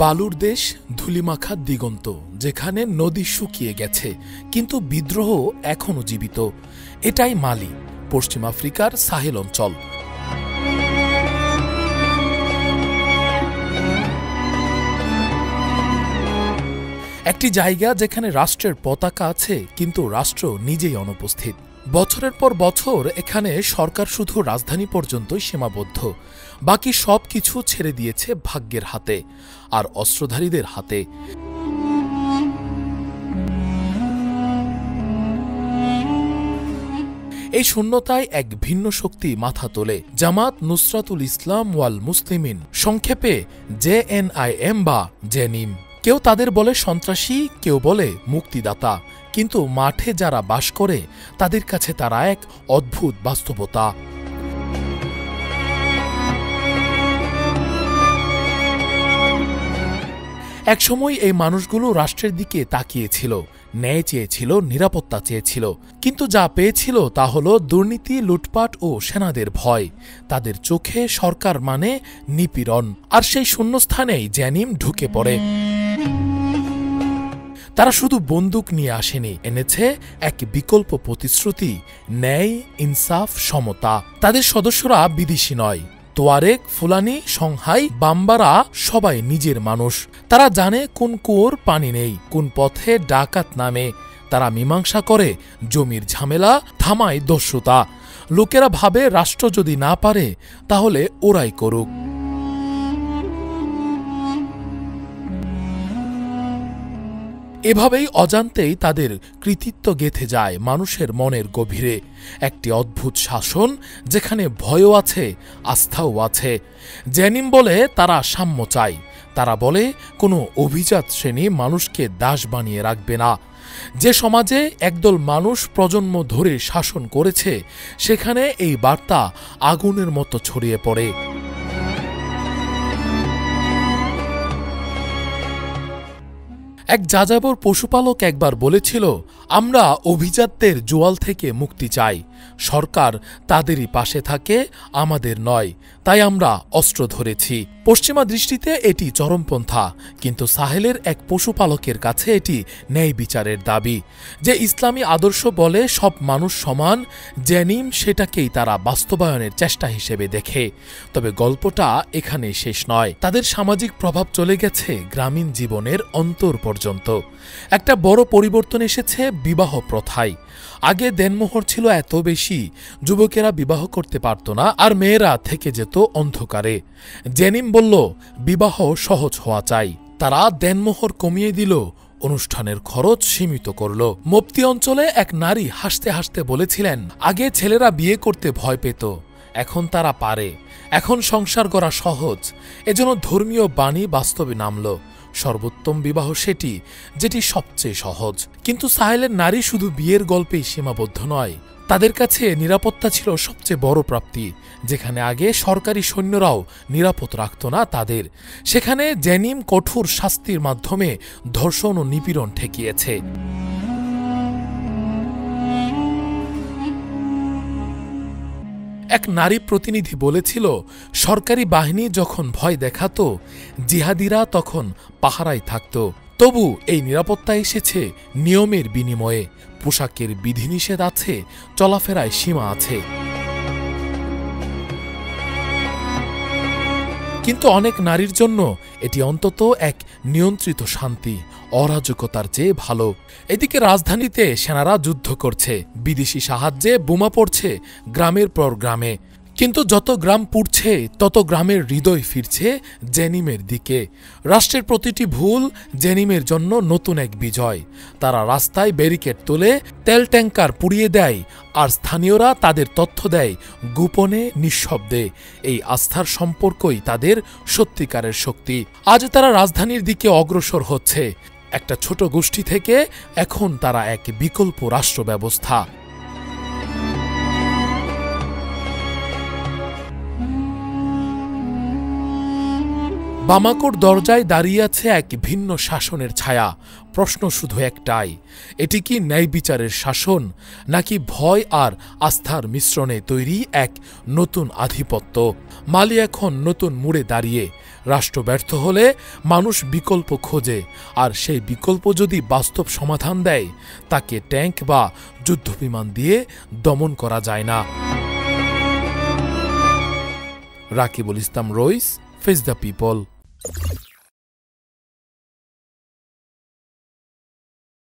বালুর দেশ, ধুলিমাখা দিগন্ত, যেখানে নদী শুকিয়ে গেছে কিন্তু বিদ্রোহ এখনও জীবিত। এটাই মালি, পশ্চিম আফ্রিকার সাহেল অঞ্চল। একটি জায়গা যেখানে রাষ্ট্রের পতাকা আছে কিন্তু রাষ্ট্র নিজেই অনুপস্থিত। বছরের পর বছর এখানে সরকার শুধু রাজধানী পর্যন্তই সীমাবদ্ধ, বাকি সব কিছু ছেড়ে দিয়েছে ভাগ্যের হাতে আর অস্ত্রধারীদের হাতে। এই শূন্যতায় এক ভিন্ন শক্তি মাথা তোলে, জামাত নুসরাতুল ইসলাম ওয়াল মুসলিমিন, সংক্ষেপে JNIM বা জেনিম। কেউ তাদের বলে সন্ত্রাসী, কেউ বলে মুক্তিদাতা, কিন্তু মাঠে যারা বাস করে তাদের কাছে তারা এক অদ্ভুত বাস্তবতা। একসময় এই মানুষগুলো রাষ্ট্রের দিকে তাকিয়েছিল, ন্যায় চেয়েছিল, নিরাপত্তা চেয়েছিল, কিন্তু যা পেয়েছিল তা হল দুর্নীতি, লুটপাট ও সেনাদের ভয়। তাদের চোখে সরকার মানে নিপীড়ন। আর সেই শূন্যস্থানেই জেনিম ঢুকে পড়ে। তারা শুধু বন্দুক নিয়ে আসেনি, এনেছে এক বিকল্প প্রতিশ্রুতি, ন্যায়, ইনসাফ, সমতা। তাদের সদস্যরা বিদেশি নয়, তোয়ারেগ, ফুলানি, সংহাই, বাম্বারা সবাই নিজের মানুষ। তারা জানে কোন কুয়োর পানি নেই, কোন পথে ডাকাত নামে। তারা মীমাংসা করে জমির ঝামেলা, থামায় দস্যুতা। লোকেরা ভাবে রাষ্ট্র যদি না পারে তাহলে ওরাই করুক। এভাবেই অজান্তেই তাদের কৃতিত্ব গেঁথে যায় মানুষের মনের গভীরে। একটি অদ্ভুত শাসন যেখানে ভয়ও আছে, আস্থাও আছে। জেনিম বলে তারা সাম্য চায়। তারা বলে কোনো অভিজাত শ্রেণী মানুষকে দাস বানিয়ে রাখবে না। যে সমাজে একদল মানুষ প্রজন্ম ধরে শাসন করেছে সেখানে এই বার্তা আগুনের মতো ছড়িয়ে পড়ে। এক যাযাবর পশুপালক একবার বলেছিল, আমরা অভিজাতদের জোয়াল থেকে মুক্তি চাই। সরকার তাদেরই পাশে থাকে, আমাদের নয়, তাই আমরা অস্ত্র ধরেছি। পশ্চিমা দৃষ্টিতে এটি চরমপন্থা, কিন্তু সাহেলের এক পশুপালকের কাছে এটি ন্যায় বিচারের দাবি। যে ইসলামী আদর্শ বলে সব মানুষ সমান, জেনিম সেটাকেই তারা বাস্তবায়নের চেষ্টা হিসেবে দেখে। তবে গল্পটা এখানে শেষ নয়। তাদের সামাজিক প্রভাব চলে গেছে গ্রামীণ জীবনের অন্তর পর্যন্ত। একটা বড় পরিবর্তন এসেছে বিবাহ প্রথায়। আগে দেনমোহর ছিল এত বেশি, যুবকেরা বিবাহ করতে পারত না, আর মেয়েরা থেকে যেত অন্ধকারে। জেনিম বলল বিবাহ সহজ হওয়া চাই। তারা দেনমোহর কমিয়ে দিল, অনুষ্ঠানের খরচ সীমিত করল। মুফতি অঞ্চলে এক নারী হাসতে হাসতে বলেছিলেন, আগে ছেলেরা বিয়ে করতে ভয় পেত, এখন তারা পারে। এখন সংসার করা সহজ। এজন্য ধর্মীয় বাণী বাস্তবে নামল। সর্বোত্তম বিবাহ সেটি, যেটি সবচেয়ে সহজ। কিন্তু সাহেলের নারী শুধু বিয়ের গল্পেই সীমাবদ্ধ নয়। তাদের কাছে নিরাপত্তা ছিল সবচেয়ে বড় প্রাপ্তি। যেখানে আগে সরকারি সৈন্যরাও নিরাপদ রাখত না তাদের, সেখানে জেনিম কঠোর শাস্তির মাধ্যমে ধর্ষণ ও নিপীড়ন ঠেকিয়েছে। এক নারী প্রতিনিধি বলেছিল, সরকারি বাহিনী যখন ভয় দেখাত, জিহাদিরা তখন পাহারায় থাকত। তবু এই নিরাপত্তা এসেছে নিয়মের বিনিময়ে। পোশাকের বিধিনিষেধ আছে, চলাফেরায় সীমা আছে। কিন্তু অনেক নারীর জন্য এটি অন্তত এক নিয়ন্ত্রিত শান্তি, অরাজকতার চেয়ে ভালো। এদিকে রাজধানীতে সেনারা যুদ্ধ করছে, বিদেশি সাহায্যে বোমা পড়ছে গ্রামের পর গ্রামে। কিন্তু যত গ্রাম পুড়ছে তত গ্রামের হৃদয় ফিরছে জেনিমের দিকে। রাষ্ট্রের প্রতিটি ভুল জেনিমের জন্য নতুন এক বিজয়। তারা রাস্তায় ব্যারিকেড তোলে, তেল ট্যাঙ্কার পুড়িয়ে দেয়, আর স্থানীয়রা তাদের তথ্য দেয় গোপনে, নিঃশব্দে। এই আস্থার সম্পর্কই তাদের সত্যিকারের শক্তি। আজ তারা রাজধানীর দিকে অগ্রসর হচ্ছে। একটা ছোট গোষ্ঠী থেকে এখন তারা এক বিকল্প রাষ্ট্র ব্যবস্থা। বামাকোর দরজায় দাঁড়িয়ে আছে এক ভিন্ন শাসনের ছায়া। প্রশ্ন শুধু একটাই, এটি কি ন্যায় বিচারের শাসন, নাকি ভয় আর আস্থার মিশ্রণে তৈরি এক নতুন আধিপত্য? মালি এখন নতুন মোড়ে দাঁড়িয়ে। রাষ্ট্র ব্যর্থ হলে মানুষ বিকল্প খোঁজে, আর সেই বিকল্প যদি বাস্তব সমাধান দেয়, তাকে ট্যাঙ্ক বা যুদ্ধবিমান দিয়ে দমন করা যায় না। রাকিবুল ইসলাম রইস, ফেস দ্য পিপল।